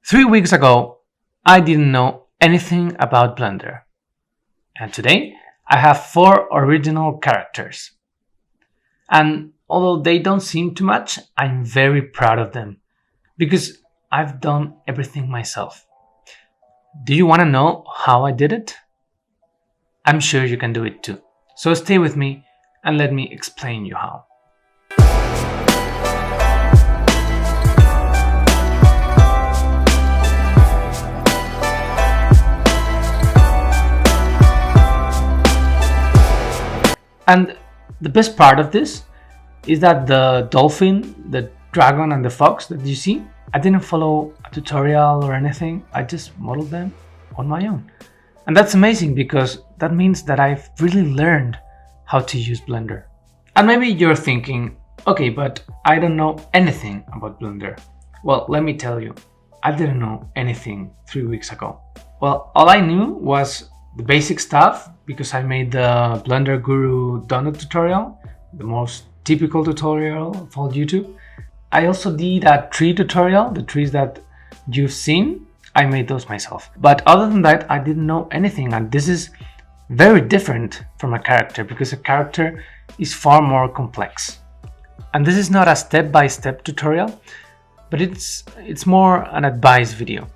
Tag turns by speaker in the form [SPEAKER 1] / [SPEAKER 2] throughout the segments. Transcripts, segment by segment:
[SPEAKER 1] 3 weeks ago, I didn't know anything about Blender. And today, I have 4 original characters. And although they don't seem too much, I'm very proud of them. Because I've done everything myself. Do you want to know how I did it? I'm sure you can do it too. So stay with me and let me explain you how. And the best part of this is that the dolphin, the dragon and the fox that you see, I didn't follow a tutorial or anything. I just modeled them on my own. And that's amazing because that means that I've really learned how to use Blender. And maybe you're thinking, okay, but I don't know anything about Blender. Well, let me tell you, I didn't know anything 3 weeks ago. Well, all I knew was the basic stuff because I made the Blender Guru donut tutorial, the most typical tutorial of all YouTube. I also did a tree tutorial, the trees that you've seen. I made those myself. But other than that, I didn't know anything, and this is very different from a character because a character is far more complex. And this is not a step-by-step tutorial, but it's more an advice video.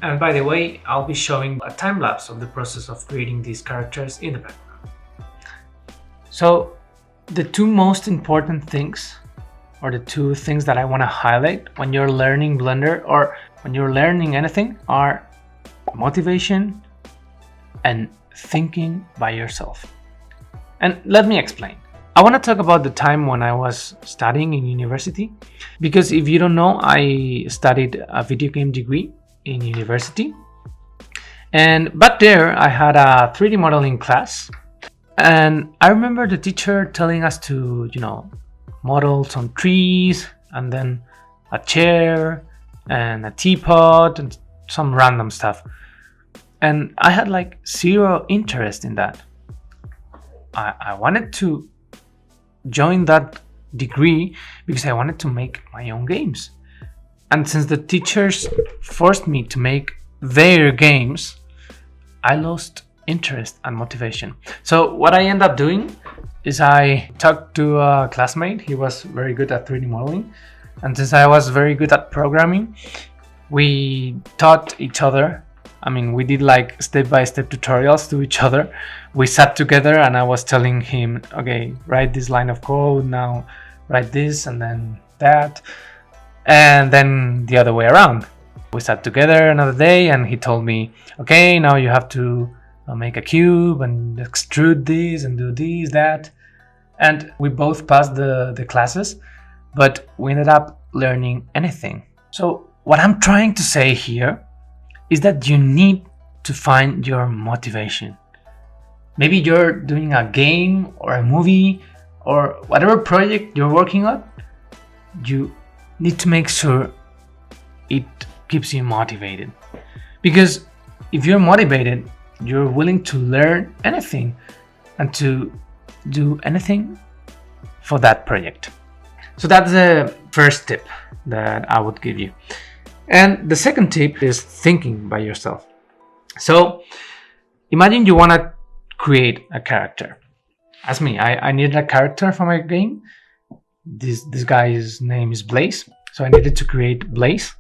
[SPEAKER 1] And by the way, I'll be showing a time-lapse of the process of creating these characters in the background. So the two most important things, or the two things that I want to highlight when you're learning Blender or when you're learning anything, are motivation and thinking by yourself. And let me explain. I want to talk about the time when I was studying in university, because if you don't know, I studied a video game degree in university, and back there I had a 3D modeling class, and I remember the teacher telling us to, model some trees and then a chair and a teapot and some random stuff, and I had like zero interest in that. I wanted to join that degree because I wanted to make my own games. And since the teachers forced me to make their games, I lost interest and motivation. So what I ended up doing is I talked to a classmate. He was very good at 3D modeling. And since I was very good at programming, we taught each other. We did like step-by-step tutorials to each other. We sat together and I was telling him, okay, write this line of code, now write this and then that. And then the other way around. We sat together another day and he told me, okay, now you have to make a cube and extrude this and do this, that. And we both passed the classes, but we ended up learning anything. So what I'm trying to say here is that you need to find your motivation. Maybe you're doing a game or a movie or whatever project you're working on. You need to make sure it keeps you motivated, because if you're motivated, you're willing to learn anything and to do anything for that project. So that's the first tip that I would give you. And the second tip is thinking by yourself. So imagine you want to create a character. As me, I needed a character for my game. This guy's name is Blaze, so I needed to create Blaze,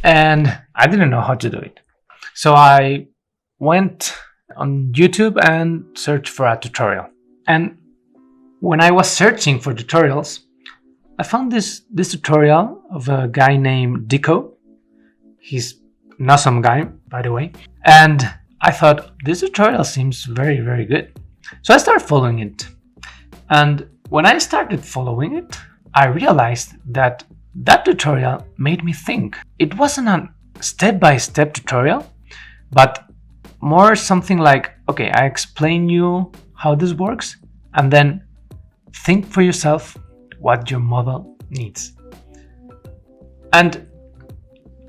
[SPEAKER 1] and I didn't know how to do it. So I went on YouTube and searched for a tutorial. And when I was searching for tutorials, I found this tutorial of a guy named Dico. He's an awesome guy, by the way. And I thought, this tutorial seems very, very good. So I started following it. And when I started following it, I realized that tutorial made me think. It wasn't a step-by-step tutorial, but more something like, okay, I explain you how this works, and then think for yourself what your model needs. And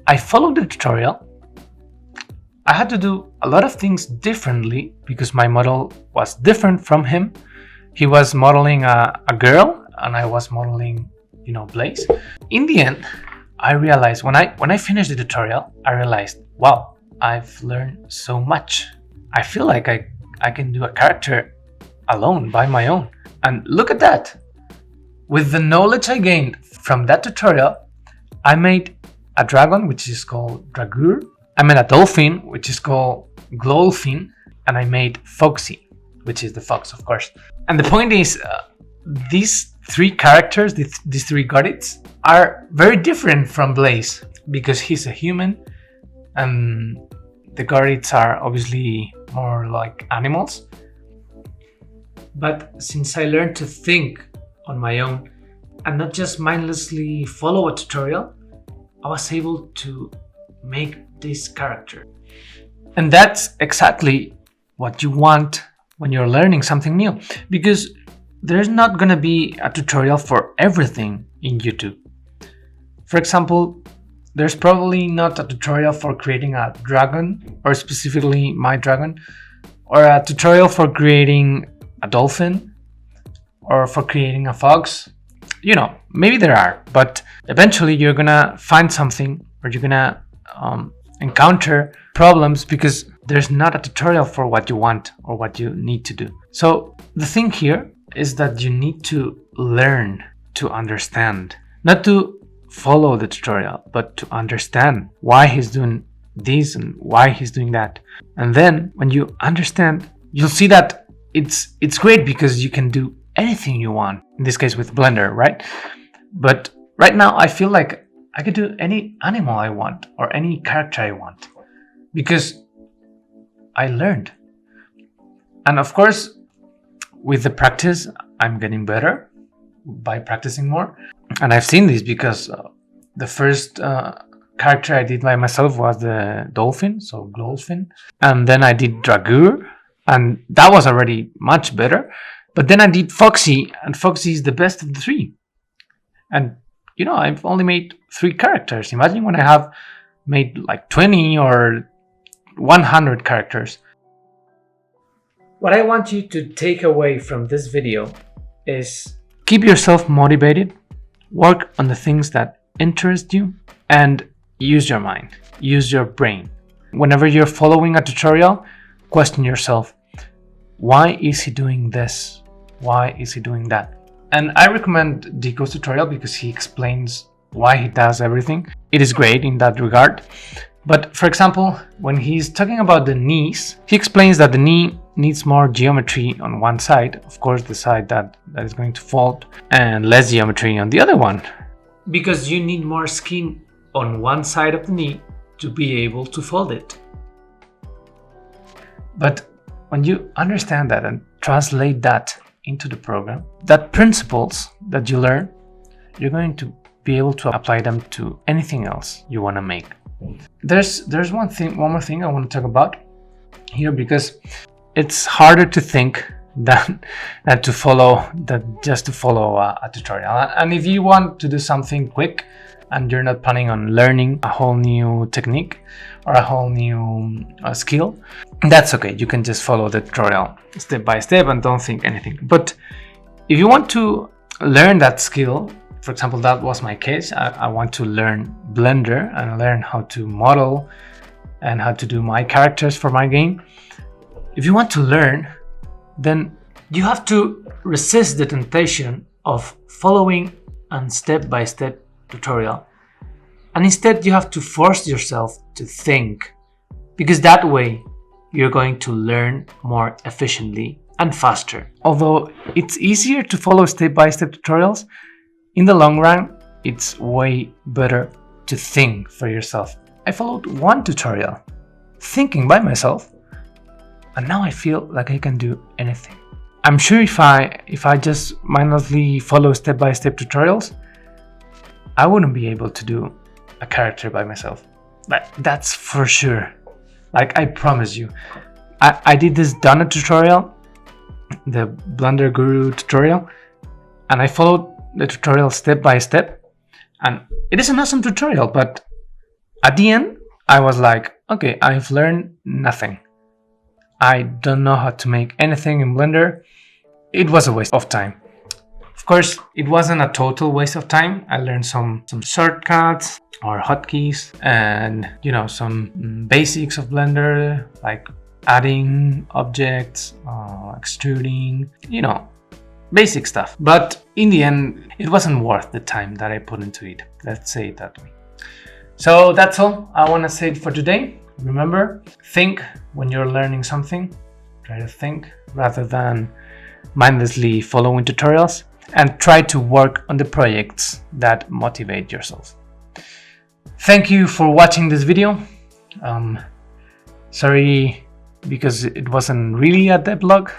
[SPEAKER 1] I followed the tutorial. I had to do a lot of things differently because my model was different from him. He was modeling a girl and I was modeling, Blaze. In the end, I realized when I finished the tutorial, I realized, wow, I've learned so much. I feel like I can do a character alone, by my own. And look at that! With the knowledge I gained from that tutorial, I made a dragon, which is called Dragur. I made a dolphin, which is called Glolfin. And I made Foxy, which is the fox, of course. And the point is, these three characters, these three Gorits, are very different from Blaze, because he's a human, and the Gorits are obviously more like animals. But since I learned to think on my own and not just mindlessly follow a tutorial, I was able to make this character. And that's exactly what you want when you're learning something new, because there's not gonna be a tutorial for everything in YouTube. For example, there's probably not a tutorial for creating a dragon, or specifically my dragon, or a tutorial for creating a dolphin, or for creating a fox. You know, maybe there are, but eventually you're gonna find something, or you're gonna encounter problems because there's not a tutorial for what you want or what you need to do. So the thing here is that you need to learn to understand, not to follow the tutorial, but to understand why he's doing this and why he's doing that. And then when you understand, you'll see that it's great because you can do anything you want, in this case with Blender, right? But right now I feel like I could do any animal I want or any character I want because I learned. And of course, with the practice, I'm getting better by practicing more. And I've seen this because the first character I did by myself was the dolphin, so Glolfin. And then I did Dragur, and that was already much better. But then I did Foxy, and Foxy is the best of the three. And you know, I've only made 3 characters. Imagine when I have made like 20 or 100 characters. What I want you to take away from this video is keep yourself motivated, work on the things that interest you, and use your mind, use your brain. Whenever you're following a tutorial, question yourself, why is he doing this? Why is he doing that? And I recommend Deco's tutorial because he explains why he does everything. It is great in that regard. But for example, when he's talking about the knees, he explains that the knee needs more geometry on one side, of course the side that is going to fold, and less geometry on the other one. Because you need more skin on one side of the knee to be able to fold it. But when you understand that and translate that into the program, that principles that you learn, you're going to be able to apply them to anything else you want to make. There's one more thing I want to talk about here, because it's harder to think than just to follow a tutorial. And if you want to do something quick and you're not planning on learning a whole new technique or a whole new skill, that's okay. You can just follow the tutorial step by step and don't think anything. But if you want to learn that skill, for example, that was my case. I want to learn Blender and learn how to model and how to do my characters for my game. If you want to learn, then you have to resist the temptation of following a step-by-step tutorial. And instead you have to force yourself to think, because that way you're going to learn more efficiently and faster. Although it's easier to follow step-by-step tutorials, in the long run, it's way better to think for yourself. I followed one tutorial, thinking by myself, and now I feel like I can do anything. I'm sure if I just mindlessly follow step-by-step tutorials, I wouldn't be able to do a character by myself. But that's for sure. Like, I promise you. I did this Donut tutorial, the Blender Guru tutorial, and I followed the tutorial step by step, and it is an awesome tutorial, but at the end I was like, okay, I've learned nothing. I don't know how to make anything in Blender. It was a waste of time. Of course, it wasn't a total waste of time. I learned some shortcuts or hotkeys and, you know, some basics of Blender, like adding objects, extruding, you know, basic stuff. But in the end, it wasn't worth the time that I put into it. Let's say it that way. So that's all I want to say for today. Remember, think when you're learning something. Try to think rather than mindlessly following tutorials, and try to work on the projects that motivate yourself. Thank you for watching this video. Sorry because it wasn't really a devlog,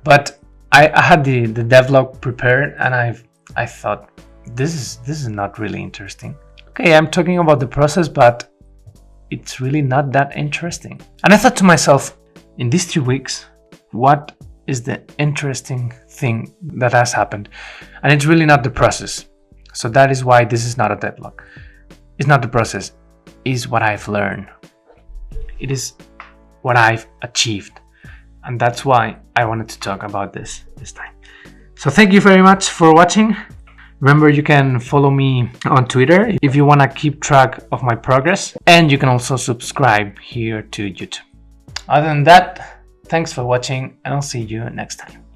[SPEAKER 1] but I had the devlog prepared, and I thought this is not really interesting. Okay, I'm talking about the process, but it's really not that interesting. And I thought to myself, in these 3 weeks, what is the interesting thing that has happened? And it's really not the process. So that is why this is not a devlog. It's not the process, it's what I've learned. It is what I've achieved. And that's why I wanted to talk about this time. So thank you very much for watching. Remember, you can follow me on Twitter if you want to keep track of my progress. And you can also subscribe here to YouTube. Other than that, thanks for watching, and I'll see you next time.